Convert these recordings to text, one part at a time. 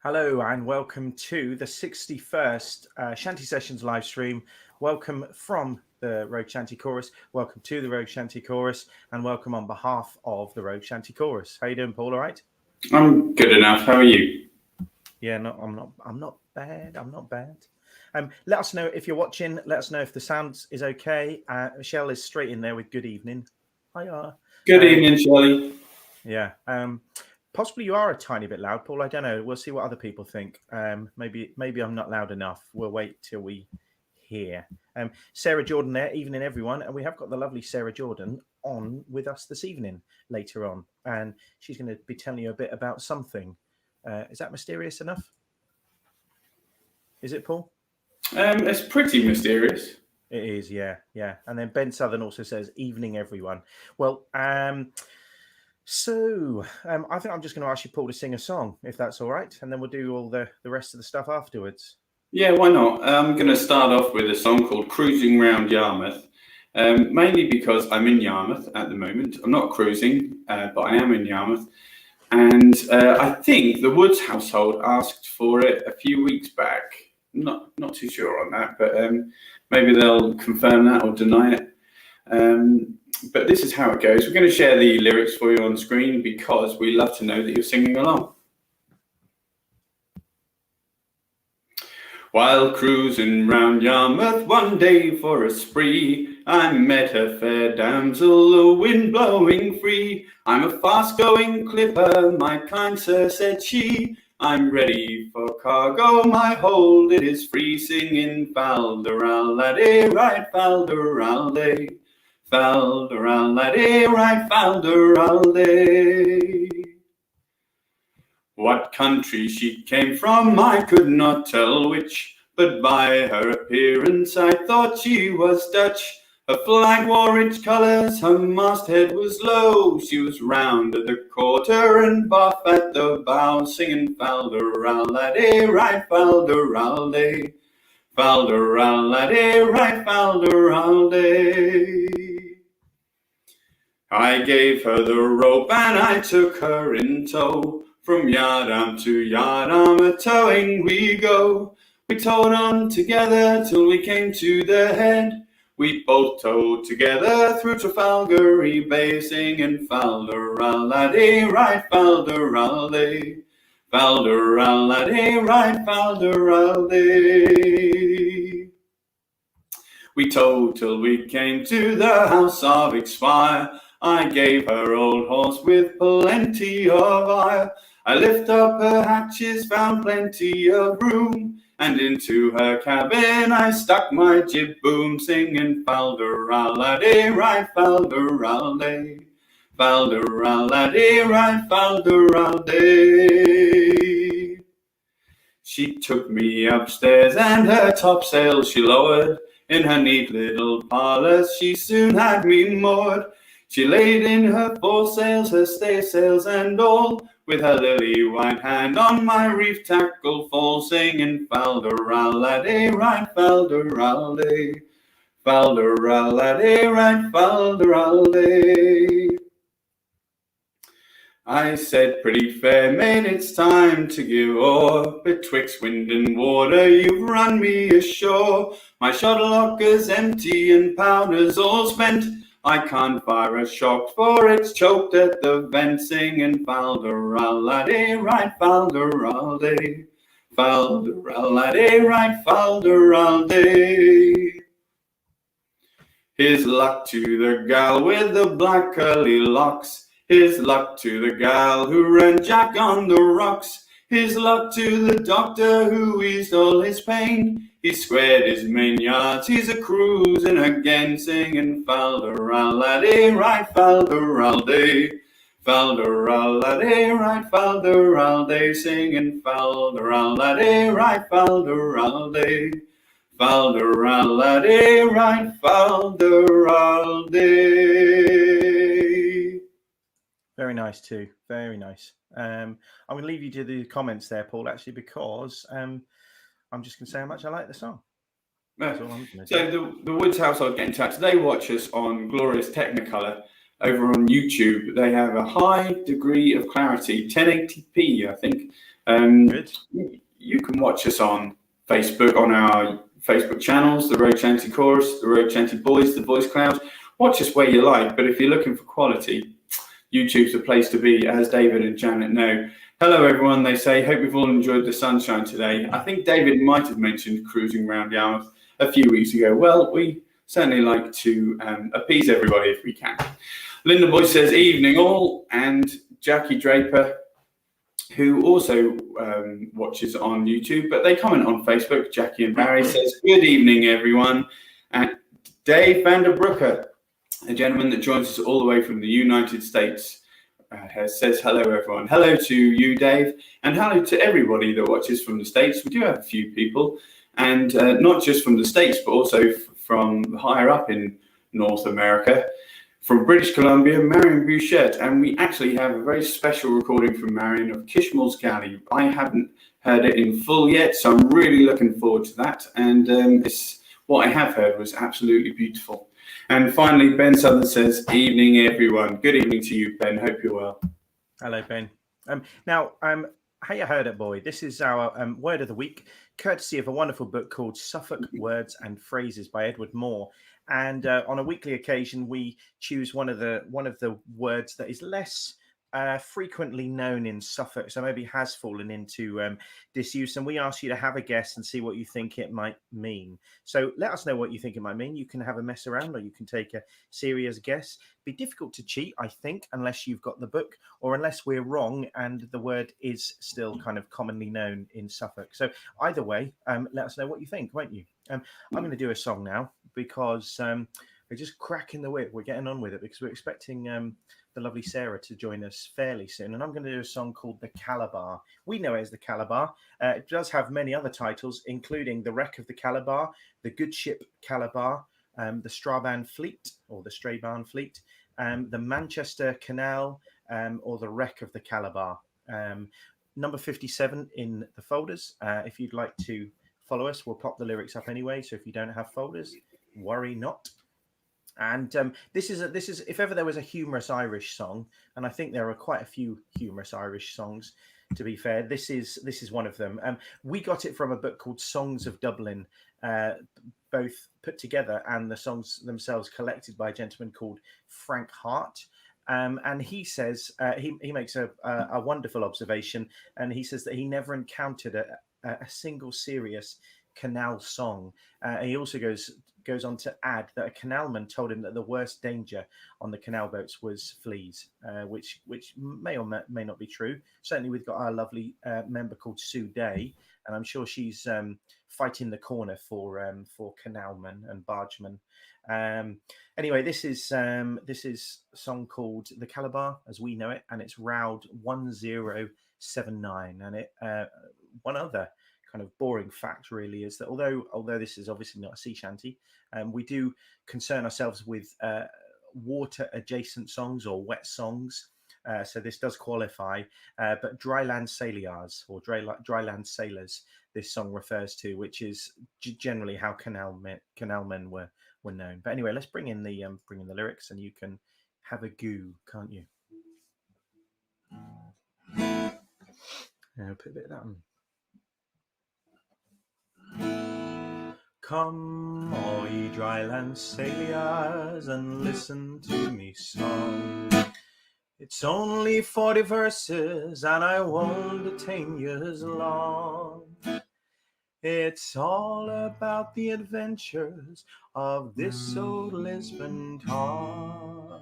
Hello and welcome to the 61st Shanty Sessions live stream. Welcome from the Rogue Shanty Chorus. Welcome to the Rogue Shanty Chorus, and welcome on behalf of the Rogue Shanty Chorus. How you doing, Paul? All right? I'm good enough. How are you? Yeah, no, I'm not bad. I'm not bad. Let us know if you're watching. Let us know if the sound is okay. Michelle is straight in there with good evening. Hiya. Good evening, Shirley. Yeah. Possibly you are a tiny bit loud, Paul. I don't know. We'll see what other people think. Maybe I'm not loud enough. We'll wait till we hear. Sarah Jordan there. Evening, everyone. And we have got the lovely Sarah Jordan on with us this evening later on. And she's going to be telling you a bit about something. Is that mysterious enough? Is it, Paul? It's pretty mysterious. It is, yeah. And then Ben Southern also says, evening, everyone. Well, So I think I'm just going to ask you, Paul, to sing a song, if that's all right. And then we'll do all the rest of the stuff afterwards. Yeah, why not? I'm going to start off with a song called Cruising Round Yarmouth, mainly because I'm in Yarmouth at the moment. I'm not cruising, but I am in Yarmouth. And I think the Woods household asked for it a few weeks back. Not too sure on that, but maybe they'll confirm that or deny it. But this is how it goes. We're going to share the lyrics for you on screen because we love to know that you're singing along. While cruising round Yarmouth one day for a spree, I met a fair damsel, the wind blowing free. I'm a fast-going clipper, my kind sir, said she. I'm ready for cargo, my hold it is free, singing Falderal-a-day, right Falderal-day. Falderal-a-day, right Falderal-day. What country she came from I could not tell which, but by her appearance I thought she was Dutch. Her flag wore its colours, her masthead was low, she was round at the quarter and buff at the bow, singing Falderal-a-day, right Falderal-day. Falderal-a-day, right Falderal-day. I gave her the rope and I took her in tow. From yard-arm to yard-arm a-towing we go. We towed on together till we came to the head. We both towed together through Trafalgar Bay, singing Falderal-a-day, right Falderal-day. Falderal-a-day, right Falderal-day. We towed till we came to the house of Expire. I gave her old horse with plenty of ire. I lift up her hatches, found plenty of room, and into her cabin I stuck my jib boom, singing Falderal-a-day, right Falderal-day. Falderal-a-day, right Falderal-day. She took me upstairs and her topsail she lowered. In her neat little parlour she soon had me moored. She laid in her foresails, her staysails and all, with her lily white hand on my reef tackle fall, singing Falderal-a-day, right Falderal-day. Falderal-a-day, right Falderal-day. I said, pretty fair maid, it's time to give o'er. Betwixt wind and water you've run me ashore. My shuttle locker's empty and powder's all spent. I can't fire a shot for it's choked at the vent, singing Falderal-a-day, right Falderal-day. Falderal-a-day, right Falderal-day. Here's luck to the gal with the black curly locks. Here's luck to the gal who ran Jack on the rocks. Here's luck to the doctor who eased all his pain. He squared his main yards, he's a cruising again, singing Falderal-a-day, right Falderal-day. Falderal-a-day, right Falderal-day, singing Falderal-a-day, right Falderal-day. Falderal-a-day, right Falderal-day. Very nice too. Very nice. I'm going to leave you to the comments there, Paul, actually, because I'm just going to say how much I like the song. That's all I'm going to say. So the Woods household get in touch. They watch us on Glorious Technicolor over on YouTube. They have a high degree of clarity, 1080p, I think. Good. You can watch us on Facebook, on our Facebook channels, the Road Shanty Chorus, the Road Shanty Boys, the Voice Cloud. Watch us where you like, but if you're looking for quality, YouTube's the place to be, as David and Janet know. Hello, everyone, they say. Hope you've all enjoyed the sunshine today. I think David might have mentioned cruising around Yarmouth a few weeks ago. Well, we certainly like to appease everybody if we can. Linda Boy says, evening all, and Jackie Draper, who also watches on YouTube, but they comment on Facebook. Jackie and Barry says, good evening, everyone. And Dave Vanderbroeker, a gentleman that joins us all the way from the United States, says, hello, everyone. Hello to you, Dave, and hello to everybody that watches from the States. We do have a few people, and not just from the States, but also from higher up in North America. From British Columbia, Marion Bishop, and we actually have a very special recording from Marion of Kishmal's Galley. I haven't heard it in full yet, so I'm really looking forward to that. And what I have heard was absolutely beautiful. And finally, Ben Southern says, evening, everyone. Good evening to you, Ben. Hope you're well. Hello, Ben. Now, how you heard it, boy? This is our word of the week, courtesy of a wonderful book called Suffolk Words and Phrases by Edward Moore. And on a weekly occasion, we choose one of the words that is less frequently known in Suffolk, so maybe has fallen into disuse. And we ask you to have a guess and see what you think it might mean. So let us know what you think it might mean. You can have a mess around, or you can take a serious guess. Be difficult to cheat, I think, unless you've got the book, or unless we're wrong and the word is still kind of commonly known in Suffolk. So either way, let us know what you think, won't you? I'm going to do a song now because we're just cracking the whip. We're getting on with it because we're expecting the lovely Sarah to join us fairly soon. And I'm going to do a song called The Calabar. We know it as The Calabar. It does have many other titles, including The Wreck of the Calabar, The Good Ship Calabar, The Strabane Fleet, or The Strabane Fleet, The Manchester Canal, or The Wreck of the Calabar. Number 57 in the folders. If you'd like to follow us, we'll pop the lyrics up anyway. So if you don't have folders, worry not. And this is if ever there was a humorous Irish song, and I think there are quite a few humorous Irish songs, to be fair, this is one of them. We got it from a book called Songs of Dublin, both put together and the songs themselves collected by a gentleman called Frank Hart. And he says he makes a wonderful observation, and he says that he never encountered a single serious canal song. He also goes on to add that a canalman told him that the worst danger on the canal boats was fleas, which may or may not be true. Certainly, we've got our lovely member called Sue Day, and I'm sure she's fighting the corner for canalmen and bargemen. Anyway, this is a song called The Calabar, as we know it, and it's Round 1079. And it one other kind of boring fact really is that although this is obviously not a sea shanty, we do concern ourselves with water adjacent songs or wet songs. So this does qualify, but dryland sailors or dryland sailors, this song refers to, which is generally how canalmen were known. But anyway, let's bring in the lyrics, and you can have a goo, can't you? Put a bit of that on. Come, all ye dryland sailors, and listen to me song. It's only 40 verses, and I won't detain yous long. It's all about the adventures of this old Lisbon tar,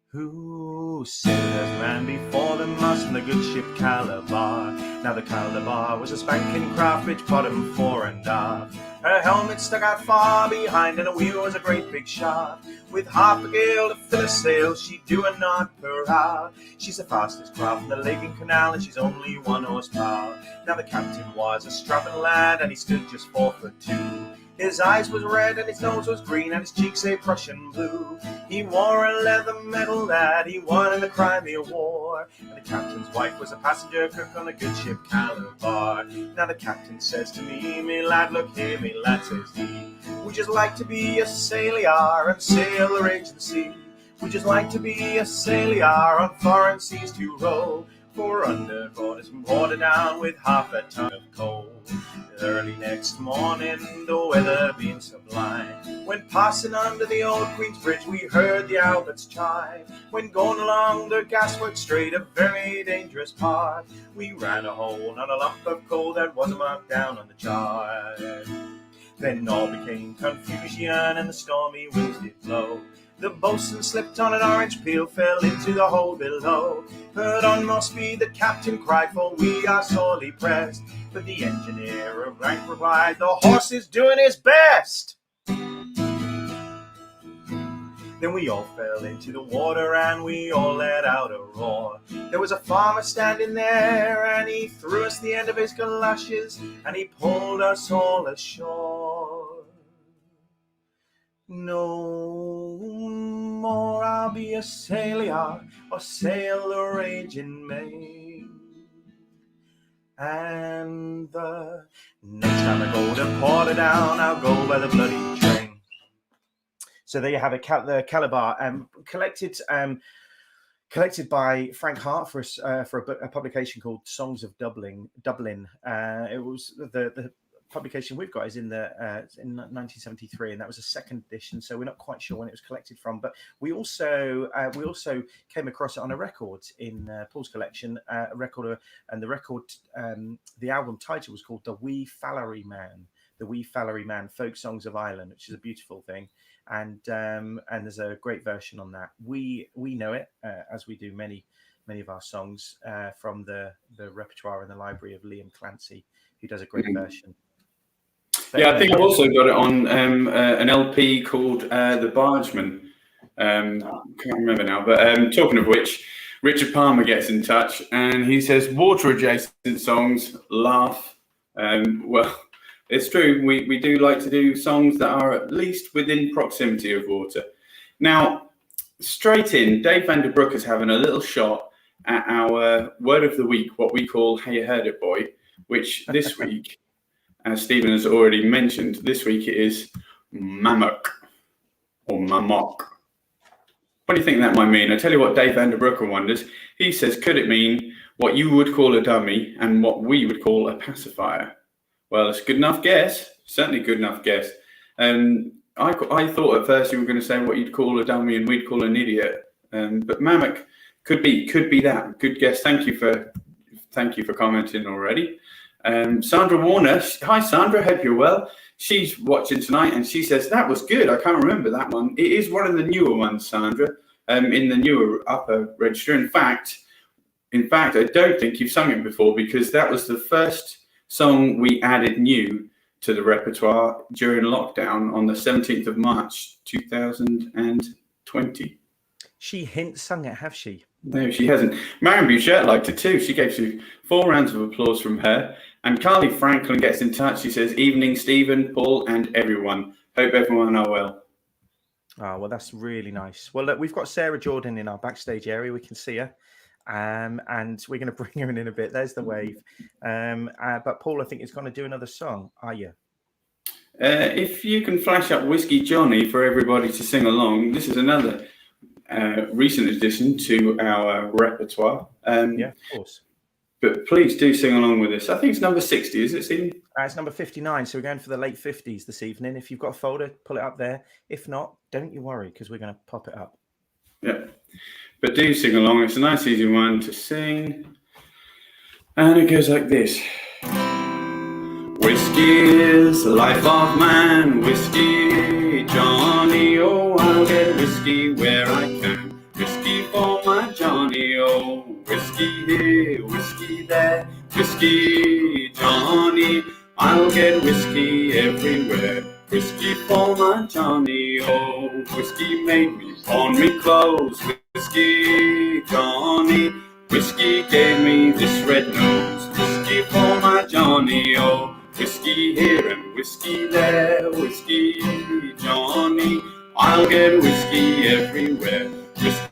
who sailed as man before them us in the good ship Calabar. Now the Calabar was a spanking craft which put him fore and aft. Her helmet stuck out far behind, and her wheel was a great big shaft. With half a gale to fill a sail, she'd do a knot per hour. She's the fastest craft in the Lagan Canal, and she's only 1 horsepower. Now the captain was a strapping lad, and he stood just 4'2". His eyes was red, and his nose was green, and his cheeks a Prussian blue. He wore a leather medal that he won in the Crimea War, and the captain's wife was a passenger cook on the good ship Calabar. Now the captain says to me, me lad, look here, me lad, says he, we just like to be a sailor and sail the raging sea. We just like to be a sailor on foreign seas to row. for under borders and water down with half a ton of coal. Early next morning, the weather being sublime, when passing under the old Queen's Bridge, we heard the Alberts chime. When going along the Gasworks Strait, a very dangerous part, we ran a hole on a lump of coal that wasn't marked down on the chart. Then all became confusion and the stormy winds did blow. The boatswain slipped on an orange peel, fell into the hole below. Put on more speed, the captain cried, for we are sorely pressed. But the engineer of rank replied, the horse is doing his best. Then we all fell into the water and we all let out a roar. There was a farmer standing there and he threw us the end of his galoshes and he pulled us all ashore. No more I'll be a sailor or sail the raging main. And the next time I go to Portadown, I'll go by the bloody train. So there you have it, the Calabar, collected by Frank Hart for a publication called Songs of Dublin. It was the publication we've got is in 1973, and that was a second edition, so we're not quite sure when it was collected from. But we also came across it on a record in Paul's collection, the album title was called The Wee Fallery Man, Folk Songs of Ireland, which is a beautiful thing, and there's a great version on that. We know it as we do many of our songs from the repertoire and the library of Liam Clancy, who does a great version. But yeah, I think I've also got it on an LP called The Bargeman. Can't remember now, but talking of which, Richard Palmer gets in touch and he says, water adjacent songs, laugh. Well, it's true. We do like to do songs that are at least within proximity of water. Now, straight in, Dave van der Broek is having a little shot at our word of the week, what we call Hey You Heard It Boy, which this week, as Stephen has already mentioned, this week it is mammock or mammock. What do you think that might mean? I tell you what Dave van der Broek wonders. He says, could it mean what you would call a dummy and what we would call a pacifier? Well, it's a good enough guess. Certainly good enough guess. I thought at first you were going to say what you'd call a dummy and we'd call an idiot. But mammock could be that. Good guess. Thank you for commenting already. Sandra Warner, hi Sandra, hope you're well. She's watching tonight and she says that was good. I can't remember that one. It is one of the newer ones, Sandra, in the newer upper register. In fact, I don't think you've sung it before because that was the first song we added new to the repertoire during lockdown on the 17th of March 2020. She hint sung it, have she? No, she hasn't. Marion Bishop liked it too. She gave you 4 rounds of applause from her. And Carly Franklin gets in touch. She says, evening, Stephen, Paul, and everyone. Hope everyone are well. Oh, well, that's really nice. Well, look, we've got Sarah Jordan in our backstage area. We can see her. And we're going to bring her in a bit. There's the wave. But Paul, I think, is going to do another song. Are you? If you can flash up Whiskey Johnny for everybody to sing along, this is another recent addition to our repertoire. Yeah, of course. But please do sing along with us. I think it's number 60, is it, Stephen? It's number 59, so we're going for the late 50s this evening. If you've got a folder, pull it up there. If not, don't you worry, because we're going to pop it up. Yeah, but do sing along. It's a nice, easy one to sing. And it goes like this. Whiskey is the life of man. Whiskey, Johnny, oh, I'll get whiskey where I can. Whiskey for my Johnny, oh. Whiskey here, whiskey there. Whiskey, Johnny, I'll get whiskey everywhere. Whiskey for my Johnny, oh. Whiskey made me pawn me clothes. Whiskey, Johnny, whiskey gave me this red nose. Whiskey for my Johnny, oh. Whiskey here and whiskey there. Whiskey, Johnny, I'll get whiskey everywhere. Whiskey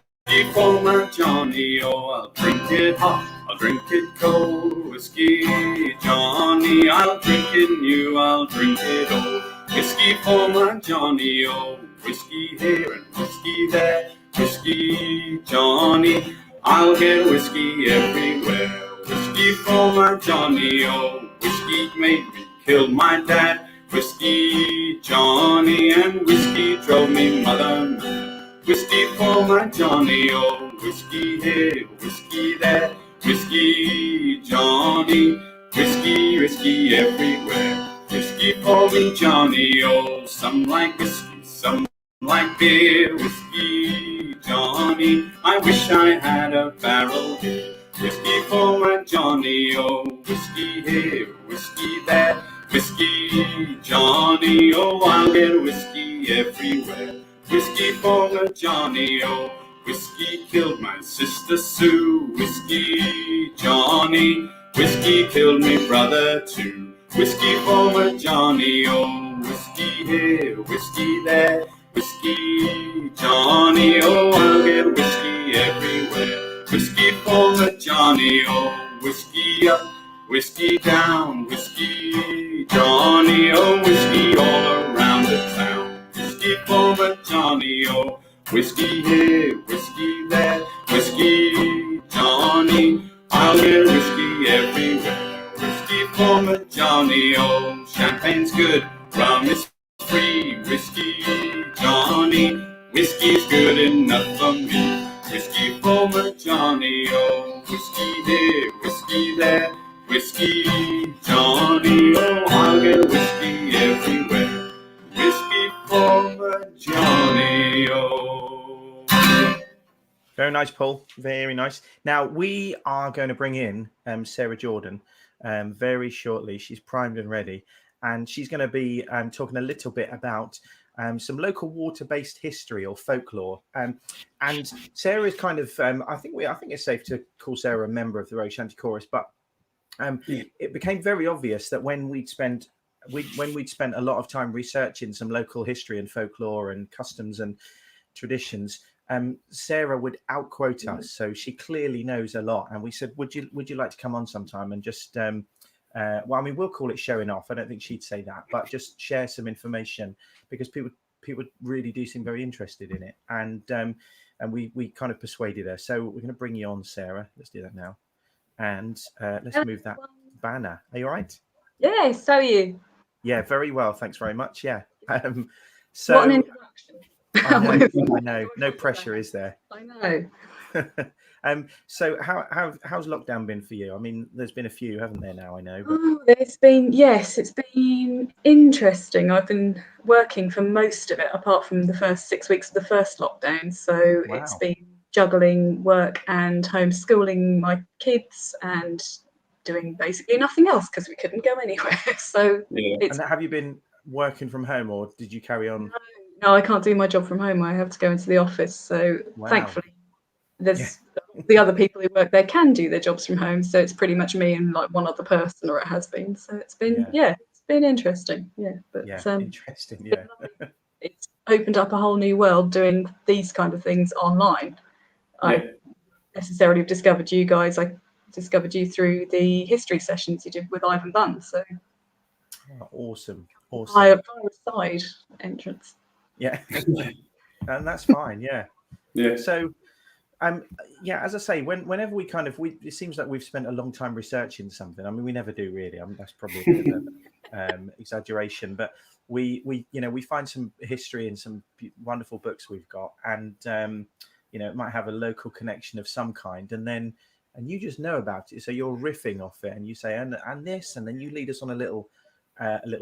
for my Johnny, oh. I'll drink it hot, I'll drink it cold. Whiskey, Johnny, I'll drink it new, I'll drink it old. Whiskey for my Johnny, oh. Whiskey here and whiskey there. Whiskey, Johnny, I'll get whiskey everywhere. Whiskey for my Johnny, oh, whiskey made me kill my dad. Whiskey Johnny and whiskey drove me mother mad. Whiskey for my Johnny, oh, whiskey here, whiskey there. Whiskey Johnny, whiskey everywhere. Whiskey for me Johnny, oh, some like whiskey, some like beer. Whiskey Johnny, I wish I had a barrel here. Whiskey for my Johnny, oh, whiskey here, whiskey there. Whiskey Johnny, oh, I'll get whiskey everywhere. Whiskey for my Johnny, oh, whiskey killed my sister Sue. Whiskey Johnny, whiskey killed me brother too. Whiskey for my Johnny, oh, whiskey here, whiskey there. Whiskey Johnny, oh, I'll get whiskey everywhere. Whiskey for my Johnny, oh, whiskey up, whiskey down. Whiskey Johnny, oh, whiskey all around the town. Whiskey for my Johnny, oh, whiskey here, whiskey there. Whiskey Johnny, I'll get whiskey everywhere. Whiskey for my Johnny, oh, champagne's good, rum is free. Whiskey Johnny, whiskey's good enough for me. Whiskey for my Johnny, oh, whiskey here, whiskey there. Whiskey Johnny, oh, I'll get whiskey everywhere. Whiskey for my Johnny, oh. Very nice, Paul. Very nice. Now, we are going to bring in Sarah Jordan very shortly. She's primed and ready. And she's going to be talking a little bit about some local water-based history or folklore. And Sarah is kind of, I think it's safe to call Sarah a member of the Royal Shanty Chorus, but it became very obvious that when we'd spent a lot of time researching some local history and folklore and customs and traditions, Sarah would outquote us. So she clearly knows a lot. And we said, would you like to come on sometime and just well, I mean, we'll call it showing off. I don't think she'd say that, but just share some information because people really do seem very interested in it. And we kind of persuaded her. So we're going to bring you on, Sarah. Let's do that now. And let's move that banner. Are you all right? Yeah, so are you? Yeah, very well. Thanks very much. Yeah. So what an introduction. I know. No pressure, is there? I know. So how's lockdown been for you? I mean, there's been a few, haven't there now, I know. But... it's been interesting. I've been working for most of it, apart from the first 6 weeks of the first lockdown. So Wow. It's been juggling work and homeschooling my kids and doing basically nothing else because we couldn't go anywhere. So And have you been working from home or did you carry on? No, I can't do my job from home. I have to go into the office. So Thankfully, there's the other people who work there can do their jobs from home. So it's pretty much me and like one other person, or it has been. So it's been it's been interesting. But interesting. It's opened up a whole new world doing these kind of things online. I necessarily discovered you guys. I discovered you through the history sessions you did with Ivan Bunn. So awesome. Higher side entrance. Yeah, and that's fine. Yeah. So, as I say, whenever we it seems like we've spent a long time researching something. I mean, we never do really. I mean, that's probably a bit of an exaggeration, but we find some history in some wonderful books we've got, and it might have a local connection of some kind, and you just know about it, so you're riffing off it, and you say and this, and then you lead us on a little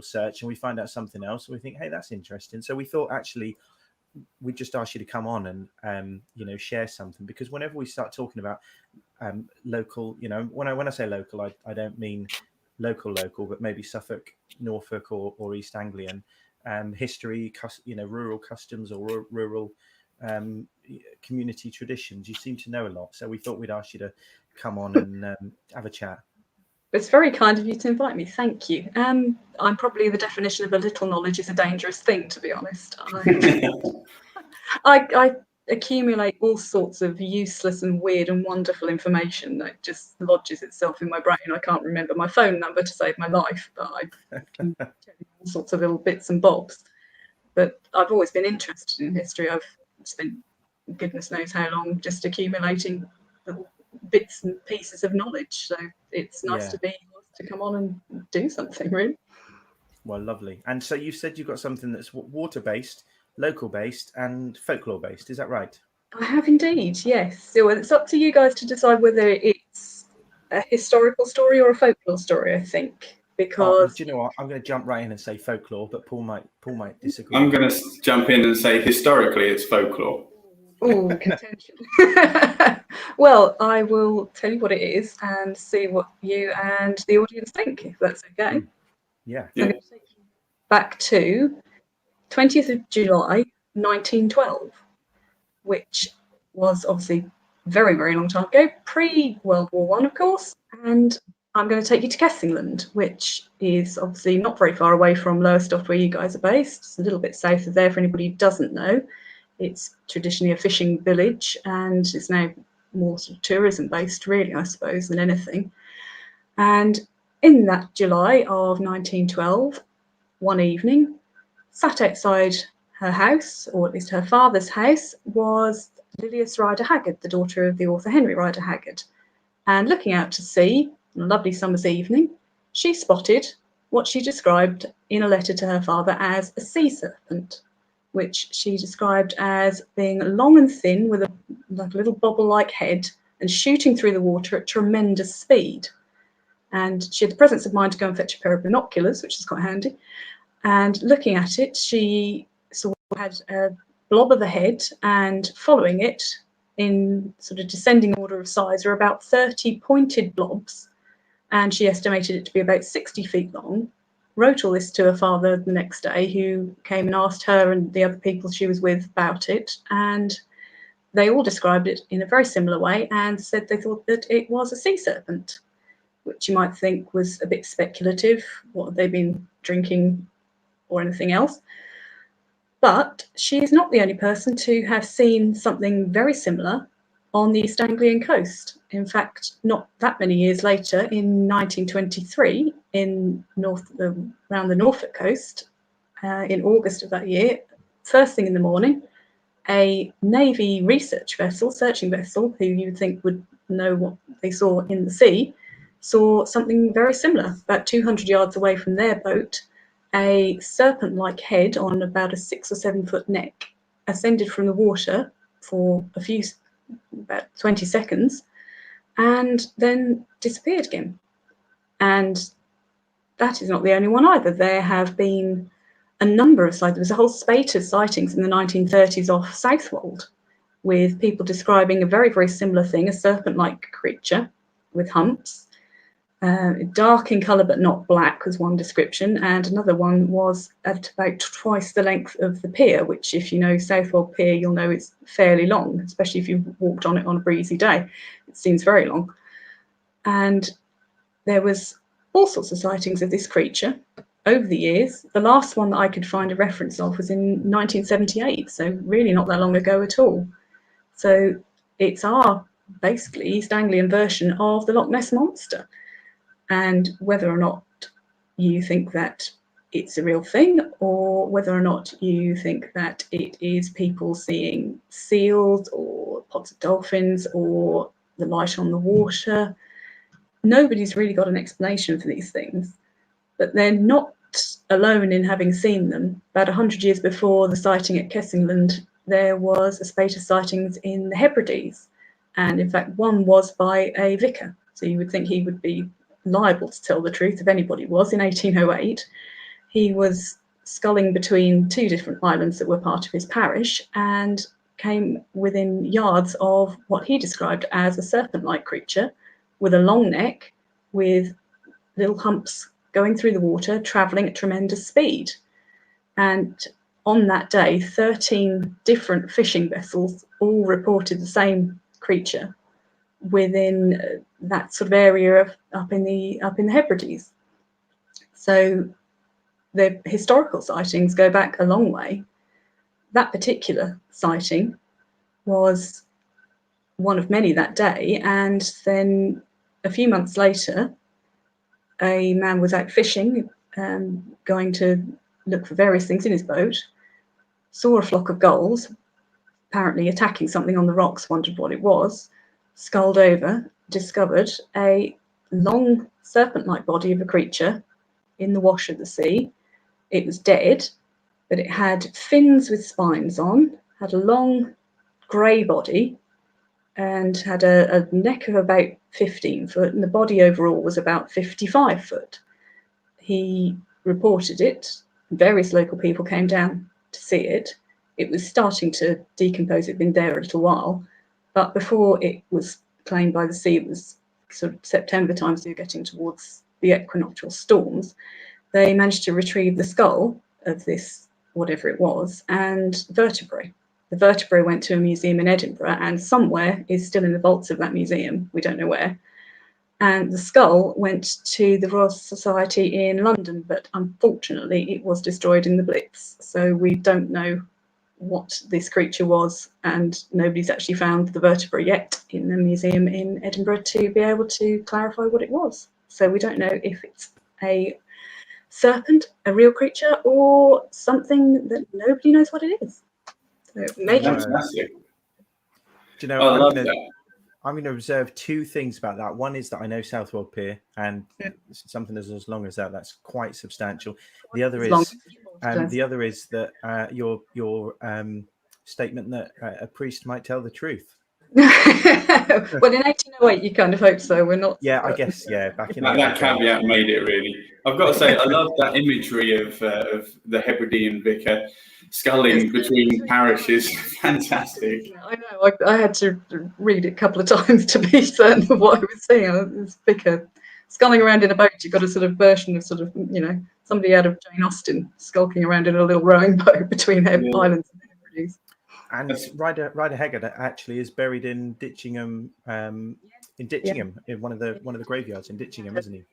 search, and we find out something else, and we think, hey, that's interesting. So we thought actually we'd just ask you to come on and share something, because whenever we start talking about local, when I say local, I don't mean local, but maybe Suffolk, Norfolk, or East Anglian history, rural customs or rural community traditions. You seem to know a lot, so we thought we'd ask you to come on and have a chat. It's very kind of you to invite me. Thank you. I'm probably the definition of a little knowledge is a dangerous thing, to be honest. I accumulate all sorts of useless and weird and wonderful information that just lodges itself in my brain. I can't remember my phone number to save my life, but I can tell you all sorts of little bits and bobs. But I've always been interested in history. I've spent goodness knows how long just accumulating little bits and pieces of knowledge. So it's nice Yeah. to be asked to come on and do something, really. Well, lovely. And so you said you've got something that's water-based, local-based, and folklore-based. Is that right? I have indeed, yes. So it's up to you guys to decide whether it's a historical story or a folklore story, I think, Oh, well, because do you know what? I'm going to jump right in and say folklore, but Paul might disagree. I'm going to jump in and say historically it's folklore. oh, contention. Well, I will tell you what it is and see what you and the audience think, if that's okay. Yeah. So I'm going to take you back to 20th of July 1912, which was obviously very, very long time ago, pre-World War One, of course. And I'm going to take you to Kessingland, which is obviously not very far away from Lowestoft, where you guys are based. It's a little bit south of there for anybody who doesn't know. It's traditionally a fishing village, and it's now more sort of tourism-based, really, I suppose, than anything. And in that July of 1912, one evening, sat outside her house, or at least her father's house, was Lilias Rider Haggard, the daughter of the author Henry Rider Haggard. And looking out to sea on a lovely summer's evening, she spotted what she described in a letter to her father as a sea serpent, which she described as being long and thin with a little bobble-like head and shooting through the water at tremendous speed. And she had the presence of mind to go and fetch a pair of binoculars, which is quite handy. And looking at it, she saw it had a blob of a head, and following it in sort of descending order of size are about 30 pointed blobs. And she estimated it to be about 60 feet long. Wrote all this to her father the next day, who came and asked her and the other people she was with about it. And they all described it in a very similar way and said they thought that it was a sea serpent, which you might think was a bit speculative. What had they been drinking or anything else? But she is not the only person to have seen something very similar on the East Anglian coast. In fact, not that many years later, in 1923, around the Norfolk coast, in August of that year, first thing in the morning, a Navy research vessel, searching vessel, who you would think would know what they saw in the sea, saw something very similar, about 200 yards away from their boat. A serpent-like head on about a 6 or 7 foot neck ascended from the water for about 20 seconds and then disappeared again. And that is not the only one either. There have been a number of sightings. There was a whole spate of sightings in the 1930s off Southwold, with people describing a very, very similar thing, a serpent-like creature with humps. Dark in colour but not black was one description, and another one was at about twice the length of the pier, which, if you know Southwold Pier, you'll know it's fairly long, especially if you've walked on it on a breezy day. It seems very long. And there was all sorts of sightings of this creature over the years. The last one that I could find a reference of was in 1978, so really not that long ago at all. So it's our basically East Anglian version of the Loch Ness Monster. And whether or not you think that it's a real thing, or whether or not you think that it is people seeing seals or pods of dolphins or the light on the water, nobody's really got an explanation for these things. But they're not alone in having seen them. About 100 years before the sighting at Kessingland, there was a spate of sightings in the Hebrides. And in fact, one was by a vicar. So you would think he would be liable to tell the truth if anybody was. In 1808, he was sculling between two different islands that were part of his parish and came within yards of what he described as a serpent-like creature with a long neck, with little humps going through the water, travelling at tremendous speed. And on that day, 13 different fishing vessels all reported the same creature within that sort of area of up in the Hebrides. So the historical sightings go back a long way. That particular sighting was one of many that day, and then a few months later, a man was out fishing, going to look for various things in his boat, saw a flock of gulls, apparently attacking something on the rocks, wondered what it was, sculled over, discovered a long serpent-like body of a creature in the wash of the sea. It was dead, but it had fins with spines on, had a long grey body, and had a neck of about 15 foot, and the body overall was about 55 foot. He reported it. Various local people came down to see it. It was starting to decompose. It'd been there a little while, but before it was claimed by the sea, it was sort of September time, so you're getting towards the equinoctial storms. They managed to retrieve the skull of this, whatever it was, and vertebrae. The vertebrae went to a museum in Edinburgh, and somewhere is still in the vaults of that museum. We don't know where. And the skull went to the Royal Society in London, but unfortunately it was destroyed in the Blitz. So we don't know what this creature was, and nobody's actually found the vertebrae yet in the museum in Edinburgh to be able to clarify what it was. So we don't know if it's a serpent, a real creature, or something that nobody knows what it is. So maybe. Fantastic. Do you know, I love that. I'm going to observe two things about that. One is that I know Southwold Pier, and something as long as that, that's quite substantial. The other is that your statement that a priest might tell the truth. Well, in 1808, you kind of hope so. We're not. Yeah, I guess. Yeah, back in that caveat made it really. I've got to say, I love that imagery of the Hebridean vicar sculling between parishes. Fantastic. I know. I had to read it a couple of times to be certain of what I was seeing. This vicar sculling around in a boat. You've got a sort of version of somebody out of Jane Austen skulking around in a little rowing boat between islands and Hebrides. And Ryder Haggard actually is buried in Ditchingham, in one of the graveyards in Ditchingham, isn't he?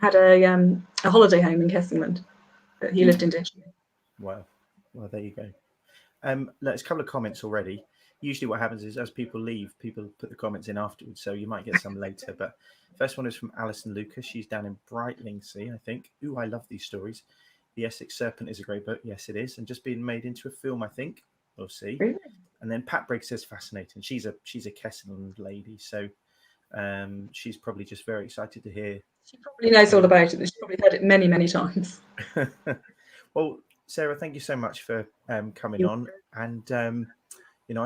Had a holiday home in Kessingland, but he lived in Ditchingham. Wow. Well, there you go. There's a couple of comments already. Usually what happens is as people leave, people put the comments in afterwards, so you might get some later. But first one is from Alison Lucas. She's down in Brightlingsea, I think. Ooh, I love these stories. The Essex Serpent is a great book. Yes, it is. And just being made into a film, I think. We'll see. Really? And then Pat Briggs says fascinating. She's a Kessingland lady, so she's probably just very excited to hear. She probably knows all about it. She's probably heard it many, many times. Well, Sarah, thank you so much for coming on, and I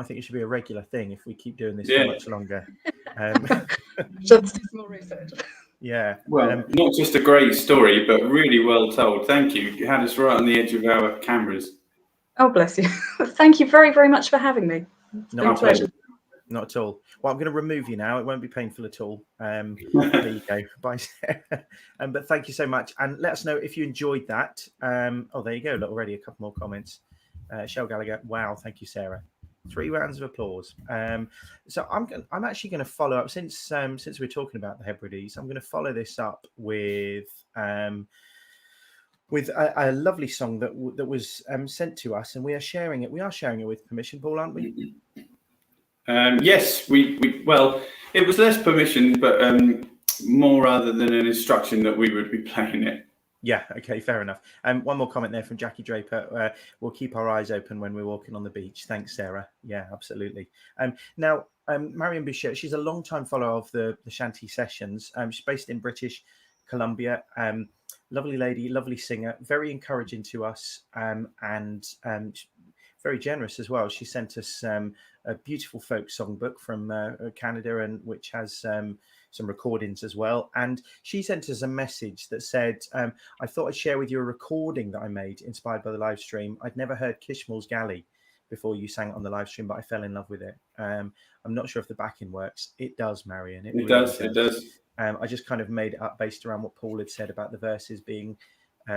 think it should be a regular thing if we keep doing this for much longer. Just more research. Yeah. Well, not just a great story, but really well told. Thank you. You had us right on the edge of our cameras. Oh, bless you. Thank you very, very much for having me. It's been a pleasure. Not at all. Well, I'm going to remove you now. It won't be painful at all. There you go. Bye, Sarah. But thank you so much. And let us know if you enjoyed that. There you go. Look, already a couple more comments. Shell Gallagher. Wow. Thank you, Sarah. 3 rounds of applause. So I'm actually going to follow up since we're talking about the Hebrides. I'm going to follow this up with a lovely song that was sent to us, and we are sharing it. We are sharing it with permission, Paul, aren't we? Yes, we well, it was less permission, but more rather than an instruction that we would be playing it. Yeah, okay, fair enough. One more comment there from Jackie Draper. We'll keep our eyes open when we're walking on the beach. Thanks, Sarah. Yeah, absolutely. Now, Marion Bishop, she's a long-time follower of the Shanty Sessions. She's based in British Columbia. Lovely lady, lovely singer, very encouraging to us, and very generous as well. She sent us a beautiful folk songbook from Canada, and which has some recordings as well. And she sent us a message that said, I thought I'd share with you a recording that I made inspired by the live stream. I'd never heard Kishmal's Galley before you sang it on the live stream, but I fell in love with it. I'm not sure if the backing works. It does, Marion. It does. I just kind of made it up based around what Paul had said about the verses being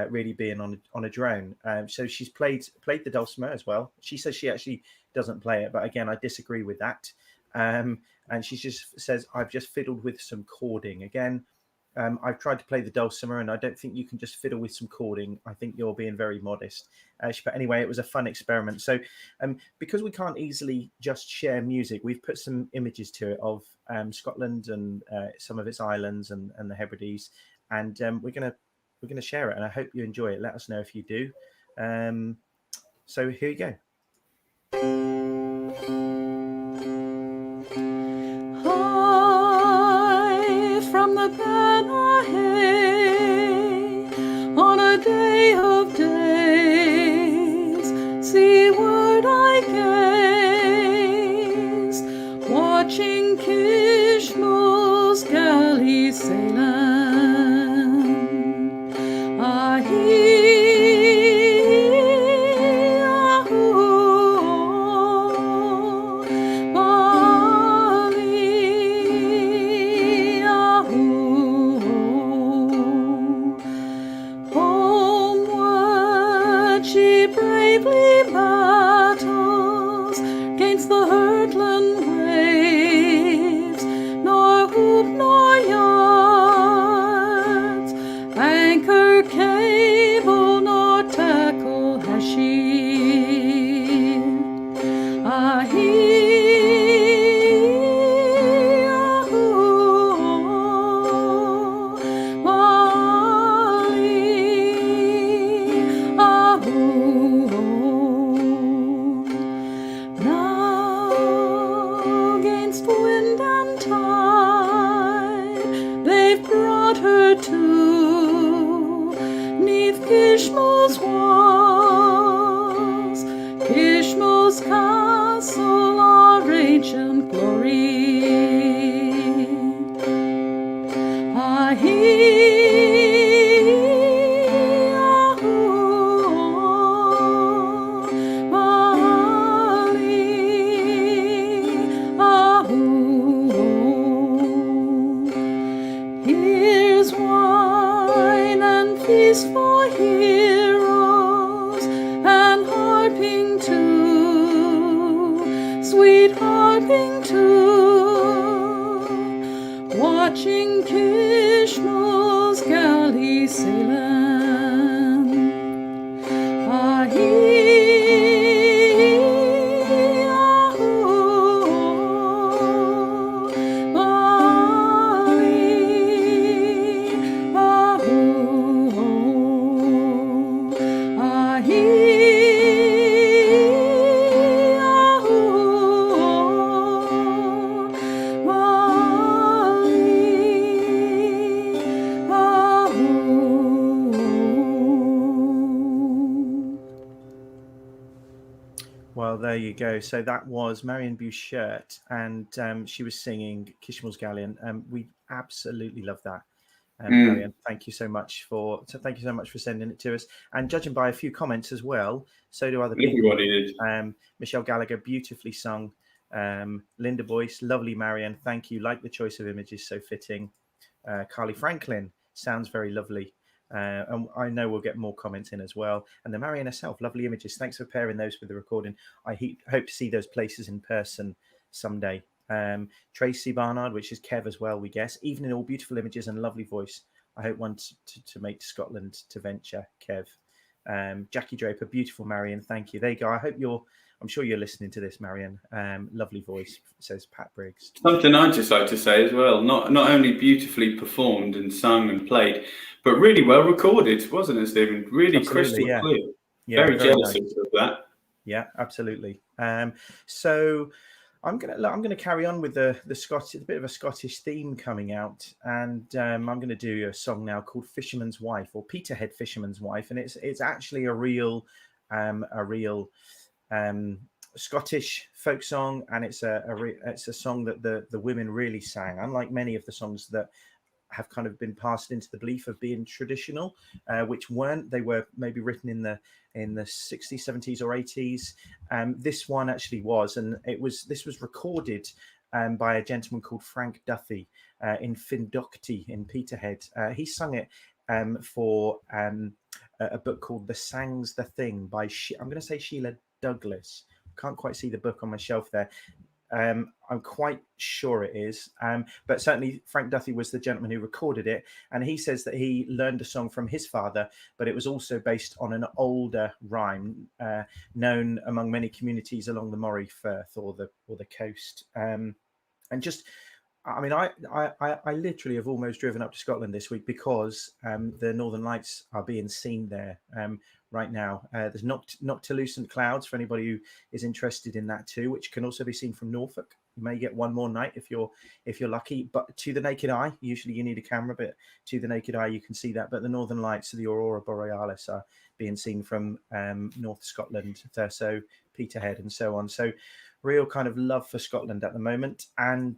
really being on a drone. So she's played the dulcimer as well. She says she actually doesn't play it, but again, I disagree with that. And she just says, I've just fiddled with some chording. Again, I've tried to play the dulcimer, and I don't think you can just fiddle with some chording. I think you're being very modest. But anyway, it was a fun experiment. So because we can't easily just share music, we've put some images to it of Scotland and some of its islands and the Hebrides, and we're gonna share it, and I hope you enjoy it. Let us know if you do. So here you go. Oh. on a day of days, seaward I gazed, watching Kishmo's galley sailing. Homeward she bravely battles gainst the hurtling waves, nor hoop nor yards, anchor, cable, nor tackle has she. Now against wind and tide they've brought her to 'neath Kishmo's walls, Kishmo's castle, our ancient glory. Here's wine and feast for heroes, and harping too, sweet harping too, watching Kishmo's galley sailing. Well, there you go. So that was Marion Bishop, and she was singing Kishmo's Galleon. We absolutely love that. Marion, thank you so much for sending it to us. And judging by a few comments as well, so do other people. Everybody did. Michelle Gallagher, beautifully sung. Linda Boyce, lovely Marion, thank you. Like the choice of images, so fitting. Carly Franklin, sounds very lovely. And I know we'll get more comments in as well. And the Marion herself, lovely images. Thanks for pairing those with the recording. I hope to see those places in person someday. Tracy Barnard, which is Kev as well, we guess. Even in all beautiful images and lovely voice. I hope one to make to Scotland to venture, Kev. Jackie Draper, beautiful Marion. Thank you. There you go. I'm sure you're listening to this, Marion. Lovely voice, says Pat Briggs. Something I'd just like to say as well, not only beautifully performed and sung and played, but really well recorded, wasn't it, Stephen? Really Absolutely, crystal clear. Yeah, very jealous nice of that. Yeah, absolutely. So I'm gonna carry on with the Scottish, a bit of a Scottish theme coming out, and I'm gonna do a song now called "Fisherman's Wife" or "Peterhead Fisherman's Wife," and it's actually a real Scottish folk song, and it's a song that the women really sang, unlike many of the songs that have kind of been passed into the belief of being traditional, which weren't. They were maybe written in the 60s, 70s, or 80s. This one actually was, and this was recorded by a gentleman called Frank Duffy in Findocty in Peterhead. He sung it for a book called "The Sang's the Thing" by I'm going to say Sheila Douglas. Can't quite see the book on my shelf there. I'm quite sure it is, but certainly Frank Duffy was the gentleman who recorded it, and he says that he learned a song from his father, but it was also based on an older rhyme known among many communities along the Moray Firth or the coast. And just, I mean, I literally have almost driven up to Scotland this week because the Northern Lights are being seen there right now. There's noctilucent clouds for anybody who is interested in that too, which can also be seen from Norfolk. You may get one more night if you're lucky, but to the naked eye, usually you need a camera, but to the naked eye you can see that. But the northern lights, the aurora borealis, are being seen from North Scotland, so Peterhead and so on. So real kind of love for Scotland at the moment. And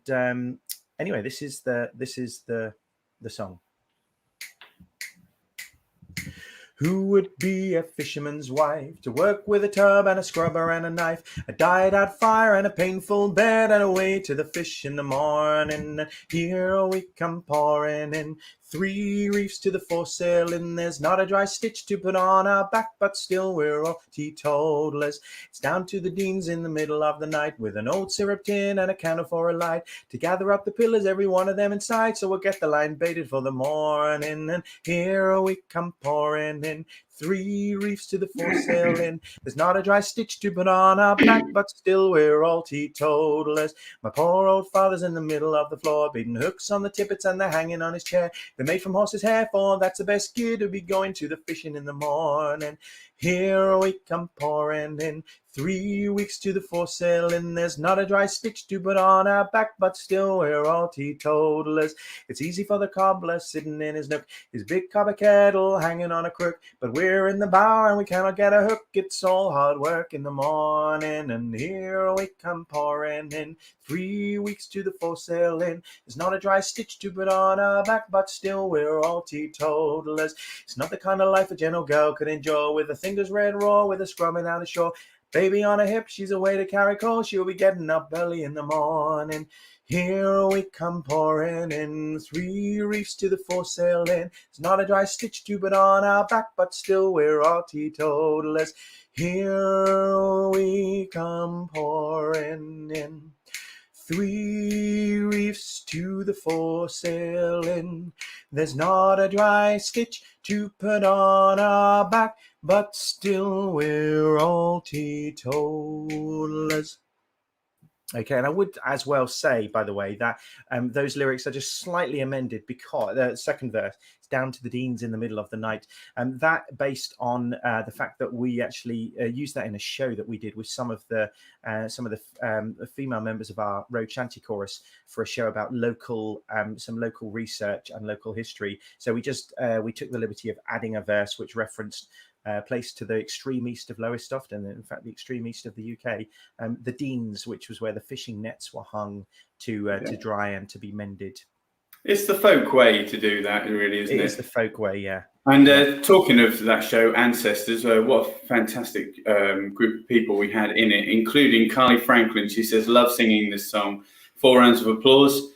anyway, this is the song. Who would be a fisherman's wife to work with a tub and a scrubber and a knife, a dyed-out fire and a painful bed, and away to the fish in the morning? And here we come pouring in, 3 reefs to the foresail in. There's not a dry stitch to put on our back, but still we're all teetotalers. It's down to the Deans in the middle of the night, with an old syrup tin and a candle for a light, to gather up the pillars, every one of them in sight, so we'll get the line baited for the morning. And here we come pouring in, 3 reefs to the foresail in. There's not a dry stitch to put on our back, but still we're all teetotalers. My poor old father's in the middle of the floor, beating hooks on the tippets and they're hanging on his chair. They're made from horse's hair, for that's the best gear to be going to the fishing in the morning. Here we come pouring in, 3 weeks to the foresail in. There's not a dry stitch to put on our back, but still we're all teetotalers. It's easy for the cobbler sitting in his nook, his big copper kettle hanging on a crook, but we're in the bower and we cannot get a hook. It's all hard work in the morning. And here we come pouring in, 3 weeks to the foresail in. There's not a dry stitch to put on our back, but still we're all teetotalers. It's not the kind of life a gentle girl could enjoy, with her fingers red raw, with a scrumming out the shore. Baby on her hip, she's away to carry coal, she'll be getting up early in the morning. Here we come pouring in, 3 reefs to the foresail in. It's not a dry stitch to put on our back, but still we're all teetotalers. Here we come pouring in, 3 reefs to the foresail in. There's not a dry stitch to put on our back, but still we're all teetotalers. Okay, and I would as well say, by the way, that those lyrics are just slightly amended, because the second verse is down to the Deans in the middle of the night, and that based on the fact that we actually used that in a show that we did with some of the female members of our Road Shanty Chorus for a show about some local research and local history. So we took the liberty of adding a verse which referenced place to the extreme east of Lowestoft, and in fact the extreme east of the UK, the Deans, which was where the fishing nets were hung to dry and to be mended. It's the folk way to do that, really, isn't it? It is the folk way, yeah. And talking of that show, Ancestors, what a fantastic group of people we had in it, including Carly Franklin. She says, love singing this song. 4 rounds of applause.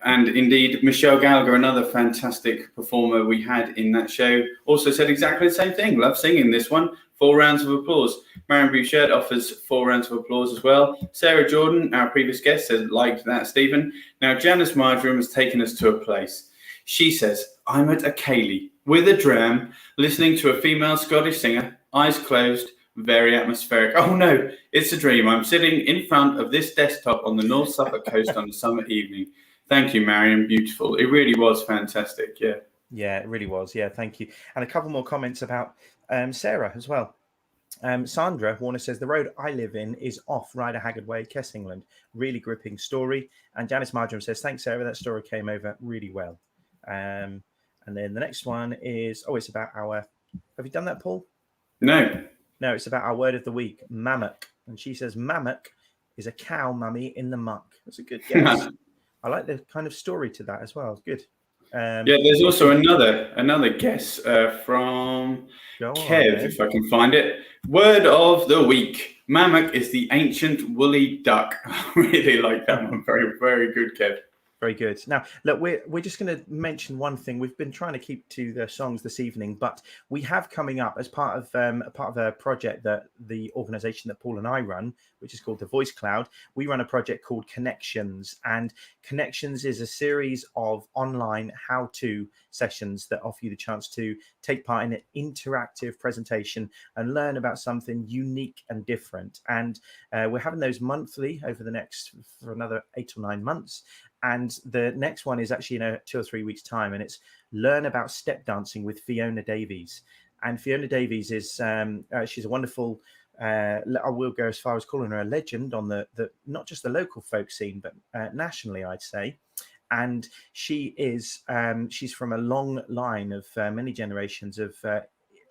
And indeed, Michelle Gallagher, another fantastic performer we had in that show, also said exactly the same thing. Love singing this one. 4 rounds of applause. Marion Bishop offers 4 rounds of applause as well. Sarah Jordan, our previous guest, said, liked that, Stephen. Now, Janice Marjoram has taken us to a place. She says, I'm at a ceilidh with a dram, listening to a female Scottish singer, eyes closed, very atmospheric. Oh no, it's a dream. I'm sitting in front of this desktop on the North Suffolk coast on a summer evening. Thank you, Marion. Beautiful. It really was fantastic. Yeah. Yeah, it really was. Yeah, thank you. And a couple more comments about Sarah as well. Sandra Warner says, the road I live in is off Rider Haggard Way, Kess, England. Really gripping story. And Janice Marjoram says, thanks, Sarah. That story came over really well. And then the next one is, it's about our, have you done that, Paul? No. No, it's about our word of the week, mammock. And she says, mammock is a cow mummy in the muck. That's a good guess. I like the kind of story to that as well. It's good. There's also another guess from Kev, if I can find it. Word of the week. Mammock is the ancient woolly duck. I really like that one. Very, very good, Kev. Very good. Now, look, we're just going to mention one thing. We've been trying to keep to the songs this evening, but we have coming up as part of a project that the organisation that Paul and I run, which is called the Voice Cloud. We run a project called Connections, and Connections is a series of online how-to sessions that offer you the chance to take part in an interactive presentation and learn about something unique and different. And we're having those monthly for another 8 or 9 months. And the next one is actually in 2 or 3 weeks' time, and it's learn about step dancing with Fiona Davies. And Fiona Davies is she's a wonderful. I will go as far as calling her a legend on the not just the local folk scene, but nationally, I'd say. And she is she's from a long line of many generations of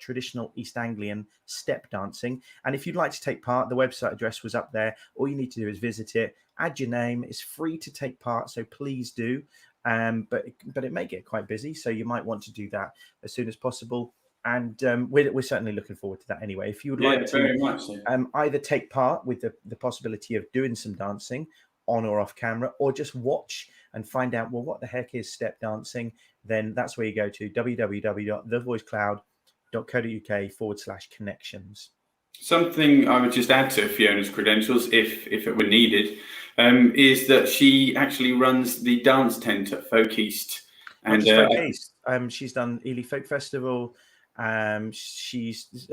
traditional East Anglian step dancing. And if you'd like to take part, the website address was up there. All you need to do is visit it, add your name. It's free to take part, so please do. But it may get quite busy, so you might want to do that as soon as possible. And we're certainly looking forward to that anyway. If you would like to very much so. either take part with the possibility of doing some dancing on or off camera, or just watch and find out, well, what the heck is step dancing, then that's where you go to www.thevoicecloud.co.uk/connections. Something I would just add to Fiona's credentials, if it were needed, is that she actually runs the dance tent at Folk East. And Folk East. She's done Ely Folk Festival. She's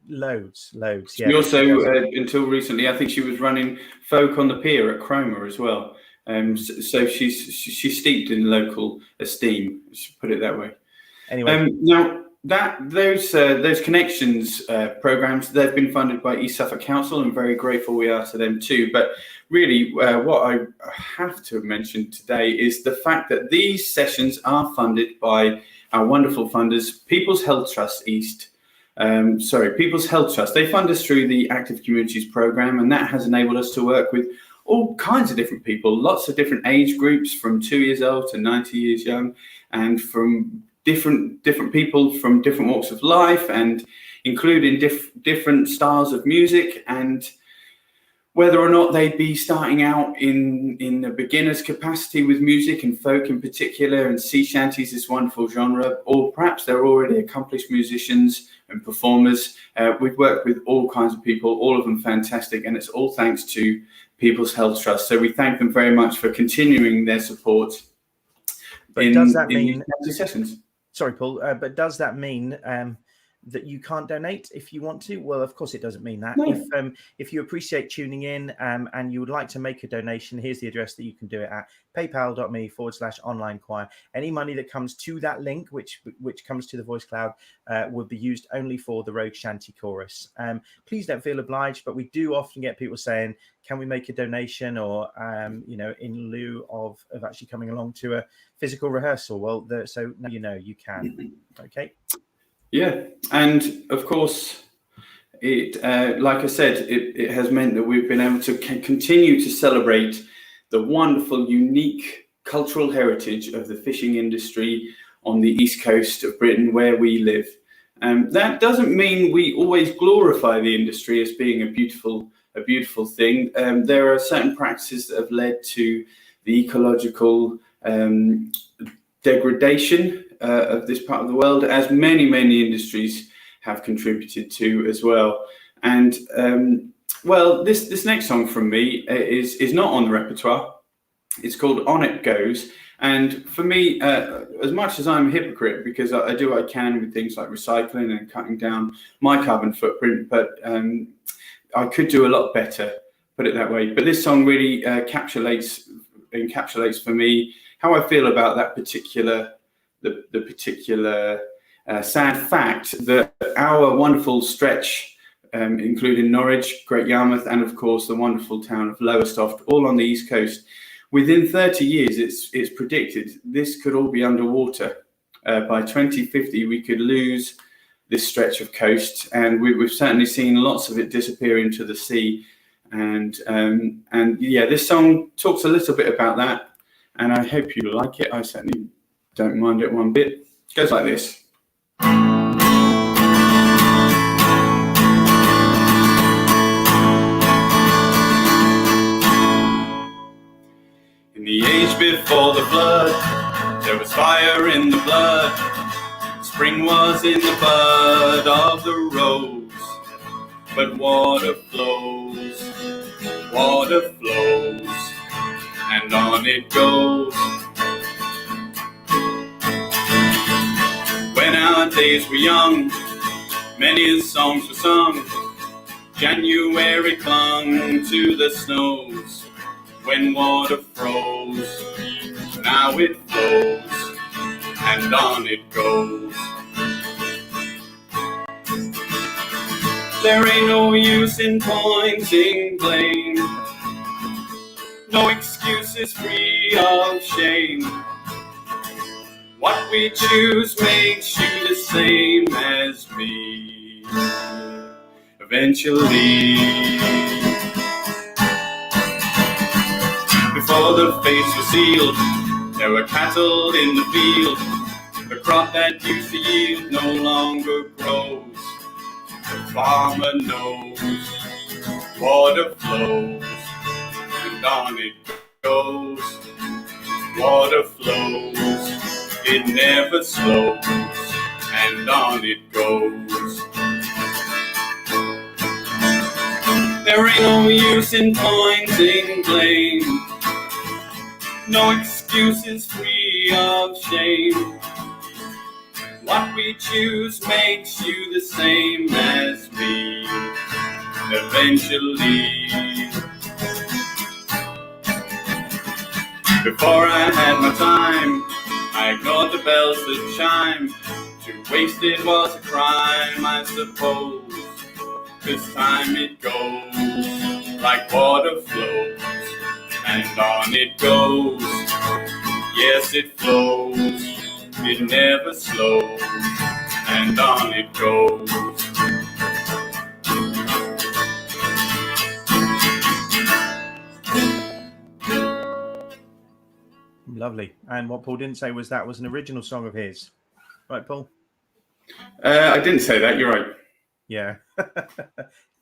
loads. Yeah. She also, until recently, I think she was running Folk on the Pier at Cromer as well. So she's steeped in local esteem. Let's put it that way. Anyway, now those connections programs, they've been funded by East Suffolk Council, and very grateful we are to them too. But really, what I have to mention today is the fact that these sessions are funded by our wonderful funders, People's Health Trust East. People's Health Trust. They fund us through the Active Communities program, and that has enabled us to work with all kinds of different people, lots of different age groups, from 2 years old to 90 years young, and from different people from different walks of life, and including different styles of music, and whether or not they'd be starting out in the beginner's capacity with music and folk in particular, and sea shanties, this wonderful genre, or perhaps they're already accomplished musicians and performers. We've worked with all kinds of people, all of them fantastic, and it's all thanks to People's Health Trust. So we thank them very much for continuing their support. But does that mean sessions? Sorry, Paul, but does that mean that you can't donate if you want to? Well, of course it doesn't mean that. No. If you appreciate tuning in and you would like to make a donation, here's the address that you can do it at: paypal.me/online choir. Any money that comes to that link, which comes to the Voice Cloud, will be used only for the Rogue Shanty Chorus. Please don't feel obliged, but we do often get people saying, can we make a donation, or in lieu of actually coming along to a physical rehearsal? Well, so now you can. Okay. Yeah, and of course, it like I said, it has meant that we've been able to continue to celebrate the wonderful, unique cultural heritage of the fishing industry on the east coast of Britain, where we live. That doesn't mean we always glorify the industry as being a beautiful thing. There are certain practices that have led to the ecological degradation of this part of the world, as many industries have contributed to as well. And this next song from me is not on the repertoire. It's called On It Goes. And for me, as much as I'm a hypocrite, because I do what I can with things like recycling and cutting down my carbon footprint, but I could do a lot better, put it that way. But this song really encapsulates for me how I feel about that particular sad fact that our wonderful stretch, including Norwich, Great Yarmouth, and of course the wonderful town of Lowestoft, all on the east coast, within 30 years, it's predicted this could all be underwater. By 2050, we could lose this stretch of coast, and we've certainly seen lots of it disappear into the sea. And this song talks a little bit about that, and I hope you like it. I certainly don't mind it one bit. It goes like this. In the age before the flood, there was fire in the blood. Spring was in the bud of the rose. But water flows, and on it goes. When our days were young, many songs were sung. January clung to the snows. When water froze, now it flows, and on it goes. There ain't no use in pointing blame. No excuses free of shame. What we choose makes you the same as me. Eventually, before the fates were sealed, there were cattle in the field. The crop that used to yield no longer grows. The farmer knows water flows, and on it goes. Water flows, it never slows, and on it goes. There ain't no use in pointing blame. No excuses free of shame. What we choose makes you the same as me. Eventually, before I had my time, I ignored the bells that chime. To waste it was a crime, I suppose. This time it goes like water flows, and on it goes. Yes, it flows, it never slows, and on it goes. Lovely. And what Paul didn't say was that was an original song of his. Right, Paul? I didn't say that, you're right. Yeah.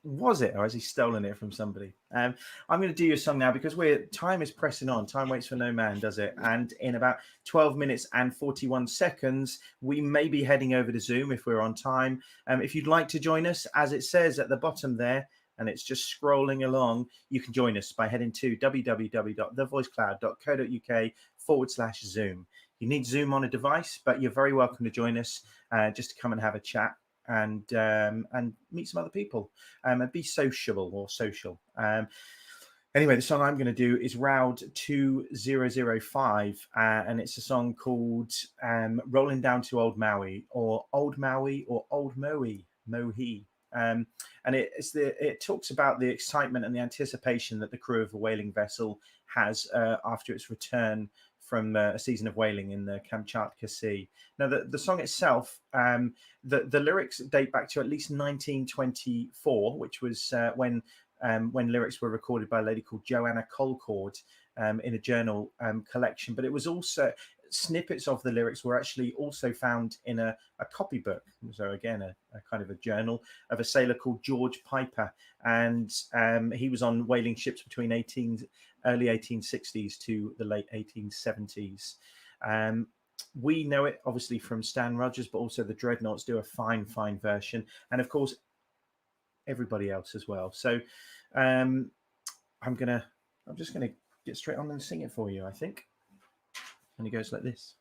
Was it, or has he stolen it from somebody? I'm going to do your song now because time is pressing on. Time waits for no man, does it? And in about 12 minutes and 41 seconds, we may be heading over to Zoom if we're on time. If you'd like to join us, as it says at the bottom there, and it's just scrolling along, you can join us by heading to www.thevoicecloud.co.uk/Zoom. You need Zoom on a device, but you're very welcome to join us just to come and have a chat and meet some other people and be sociable or social. Anyway, the song I'm going to do is Round 2005, and it's a song called Rolling Down to Old Maui, or Old Maui, or Old Maui, Mohi. And it talks about the excitement and the anticipation that the crew of a whaling vessel has after its return from a season of whaling in the Kamchatka Sea. Now, the song itself, the lyrics date back to at least 1924, which was when lyrics were recorded by a lady called Joanna Colcord in a journal collection. But it was also snippets of the lyrics were actually also found in a copybook. So again, a kind of a journal of a sailor called George Piper, and he was on whaling ships between early 1860s to the late 1870s. We know it obviously from Stan Rogers, but also the Dreadnoughts do a fine version, and of course everybody else as well. So I'm just gonna get straight on and sing it for you, I think. And it goes like this.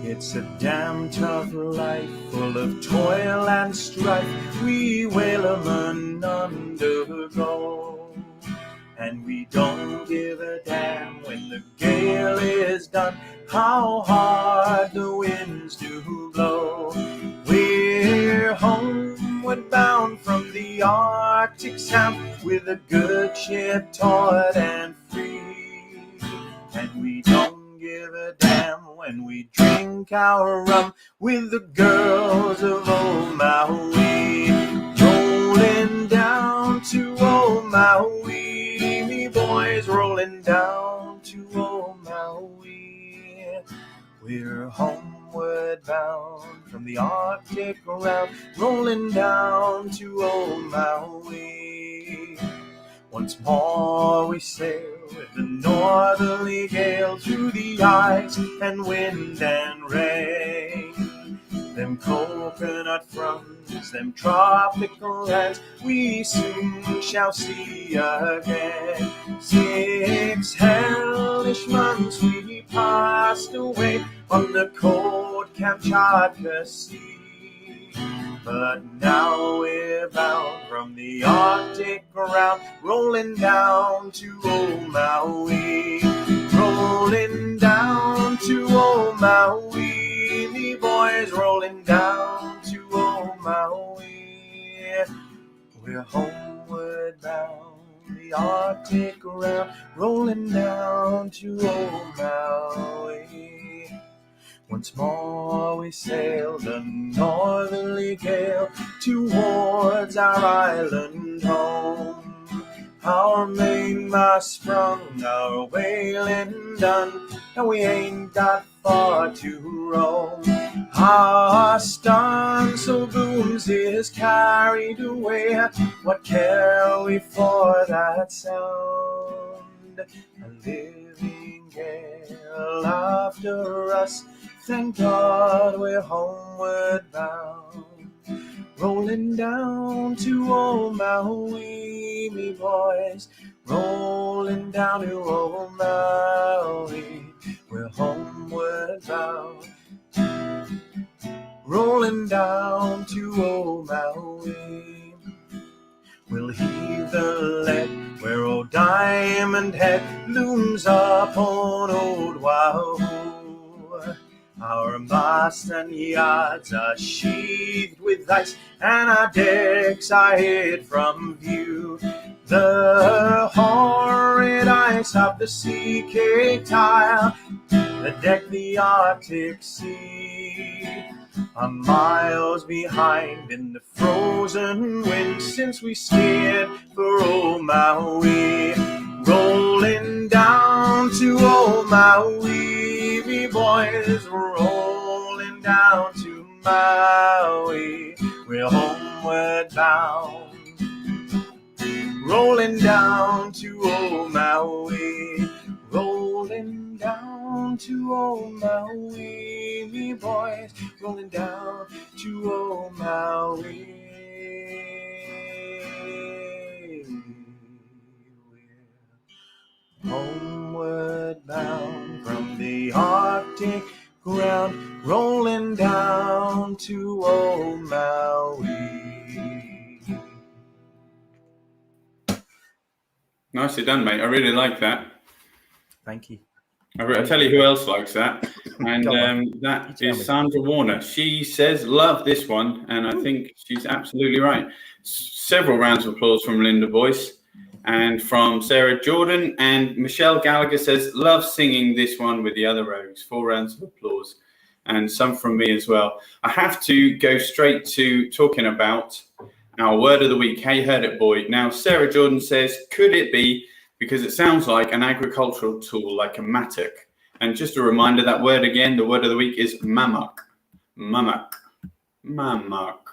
It's a damn tough life, full of toil and strife, we whalemen undergo. And we don't give a damn when the gale is done, how hard the winds do blow. We're homeward bound from the Arctic Sound, with a good ship taut and free. And we don't give a damn when we drink our rum with the girls of old Maui. Rolling down to old Maui, me boys, rolling down to old Maui. We're homeward bound from the Arctic around, rolling down to old Maui. Once more we sail with the northerly gale through the ice and wind and rain. Them coconut fronds, them tropical lands, we soon shall see again. 6 hellish months we passed away on the cold Kamchatka Sea. But now we're bound from the Arctic around, rolling down to old Maui. Rolling to old Maui. Me boys rolling down to old Maui. We're homeward bound, the Arctic round, rolling down to old Maui. Once more we sail the northerly gale towards our island home. Our mainmast sprung, our whaling done, and we ain't got far to roam. Our stunsail booms is carried away. What care we for that sound? A living gale after us. Thank God we're homeward bound. Rolling down to old Maui, me boys. Rolling down to old Maui. We're homeward bound. Rolling down to old Maui. We'll heave the lead where old Diamond Head looms up on old Wahoo. Our masts and yards are sheathed with ice, and our decks are hid from view. The horrid ice of the sea cake tile, the deck the Arctic Sea, are miles behind in the frozen wind since we steered for old Maui. Rolling down to old Maui, me boys, rolling down to Maui. We're homeward bound. Rolling down to old Maui. Rolling down to old Maui, me boys, rolling down to old Maui. We're homeward bound from the Arctic ground, rolling down to old Maui. Nicely done, mate. I really like that. Thank you. I'll tell you who else likes that, and that is Sandra Warner. She says, love this one, and I think she's absolutely right. Several rounds of applause from Linda Boyce and from Sarah Jordan, and Michelle Gallagher says, love singing this one with the other rogues. 4 rounds of applause, and some from me as well. I have to go straight to talking about our word of the week. Hey, heard it, boy. Now, Sarah Jordan says, could it be because it sounds like an agricultural tool, like a mattock? And just a reminder, that word again, the word of the week is mammock. Mammock. Mammock.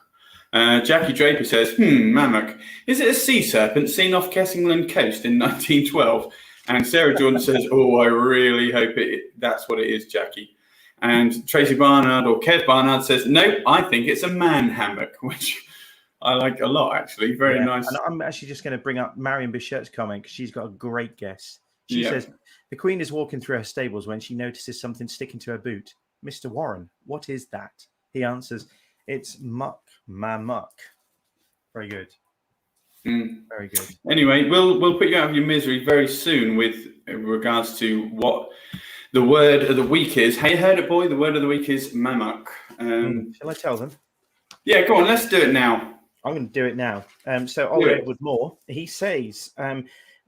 Jackie Draper says, mammock. Is it a sea serpent seen off Kessingland coast in 1912? And Sarah Jordan says, oh, I really hope that's what it is, Jackie. And Tracy Barnard, or Kev Barnard, says, no, I think it's a man hammock, which I like a lot, actually. Very nice. And I'm actually just going to bring up Marion Bishop's comment because she's got a great guess. She says, the Queen is walking through her stables when she notices something sticking to her boot. Mr. Warren, what is that? He answers, it's muck, muck. Very good. Very good. Anyway, we'll put you out of your misery very soon with regards to what the word of the week is. Hey, heard it, boy? The word of the week is mammock. Shall I tell them? Yeah, go on. Let's do it now. I'm going to do it now. So Oliver Edward Moore, he says,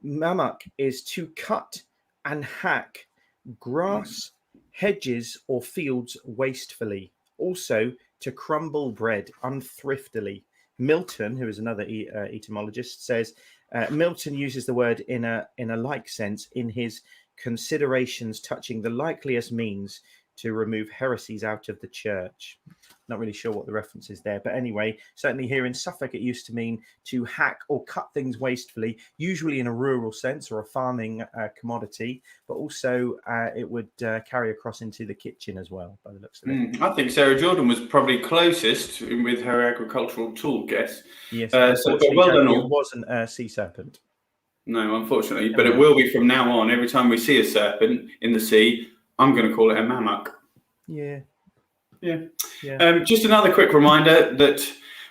mammock is to cut and hack grass, hedges, or fields wastefully. Also, to crumble bread unthriftily. Milton, who is another etymologist, says Milton uses the word in a like sense in his Considerations touching the likeliest means to remove heresies out of the church. Not really sure what the reference is there, but anyway, certainly here in Suffolk, it used to mean to hack or cut things wastefully, usually in a rural sense or a farming commodity, but also it would carry across into the kitchen as well, by the looks of it. I think Sarah Jordan was probably closest with her agricultural tool guess. Yes, so well done all. It wasn't a sea serpent. No, unfortunately, but it will be from now on. Every time we see a serpent in the sea, I'm going to call it a mammock. Yeah. Just another quick reminder that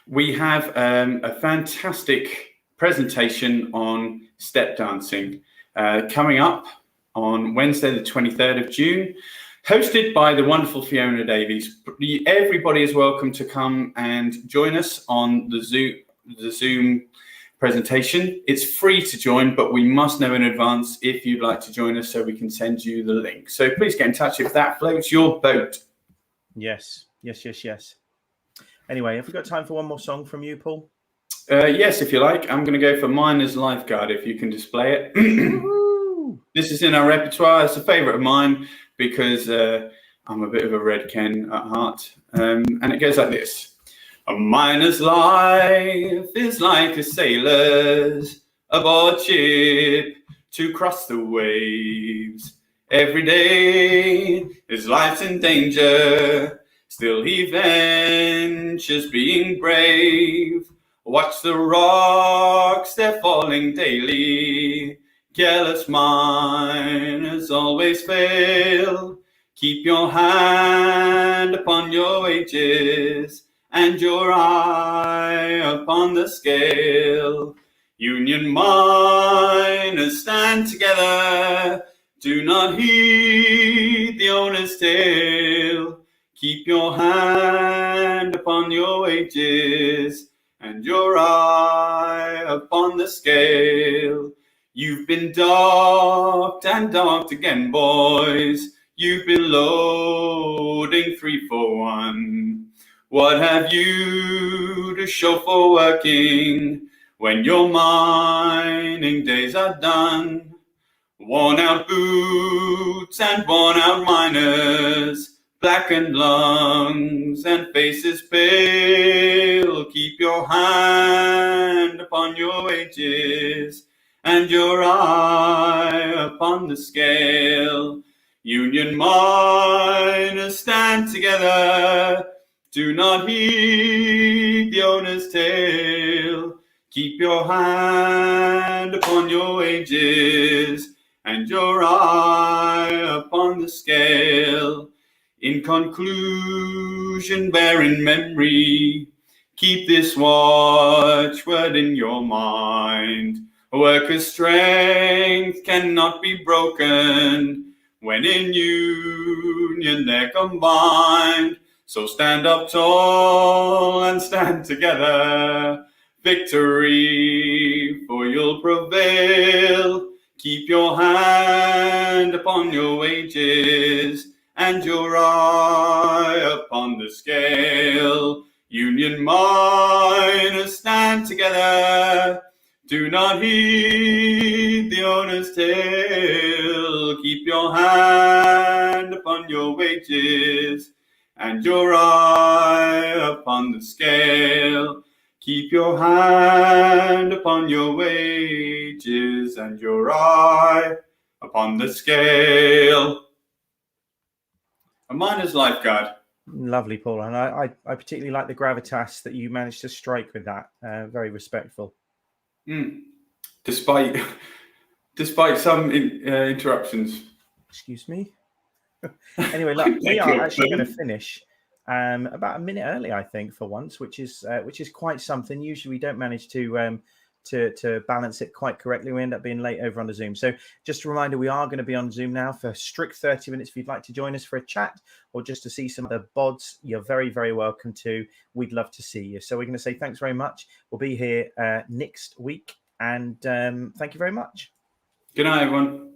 we have a fantastic presentation on step dancing coming up on Wednesday, the 23rd of June. hosted by the wonderful Fiona Davies. Everybody is welcome to come and join us on the Zoom presentation. It's free to join, but we must know in advance if you'd like to join us so we can send you the link. So please get in touch if that floats your boat. Yes. Anyway, have we got time for one more song from you, Paul? Yes, if you like. I'm going to go for Miner's Lifeguard, if you can display it. This is in our repertoire. It's a favourite of mine because I'm a bit of a Red Ken at heart. And it goes like this. A miner's life is like a sailor's aboard ship to cross the waves. Every day his life's in danger, still he ventures being brave. Watch the rocks, they're falling daily. Careless miners always fail. Keep your hand upon your wages and your eye upon the scale. Union miners stand together. Do not heed the owner's tale. Keep your hand upon your wages and your eye upon the scale. You've been docked and docked again, boys. You've been loading 3 for 1. What have you to show for working when your mining days are done? Worn out boots and worn out miners, blackened lungs and faces pale. Keep your hand upon your wages and your eye upon the scale. Union miners stand together. Do not heed the owner's tale. Keep your hand upon your wages and your eye upon the scale. In conclusion, bear in memory, keep this watchword in your mind. A worker's strength cannot be broken when in union they're combined. So stand up tall and stand together. Victory, for you'll prevail. Keep your hand upon your wages and your eye upon the scale. Union miners stand together. Do not heed the owner's tale. Keep your hand upon your wages and your eye upon the scale. Keep your hand upon your wages and your eye upon the scale. A miner's lifeguard. Lovely, Paul. And I particularly like the gravitas that you managed to strike with that. Very respectful. Despite some interruptions. Excuse me. Anyway, look, we are actually going to finish about a minute early, I think, for once, which is quite something. Usually, we don't manage to balance it quite correctly. We end up being late over on the Zoom. So, just a reminder, we are going to be on Zoom now for a strict 30 minutes. If you'd like to join us for a chat or just to see some of the bods, you're very, very welcome to. We'd love to see you. So, we're going to say thanks very much. We'll be here next week, and thank you very much. Good night, everyone.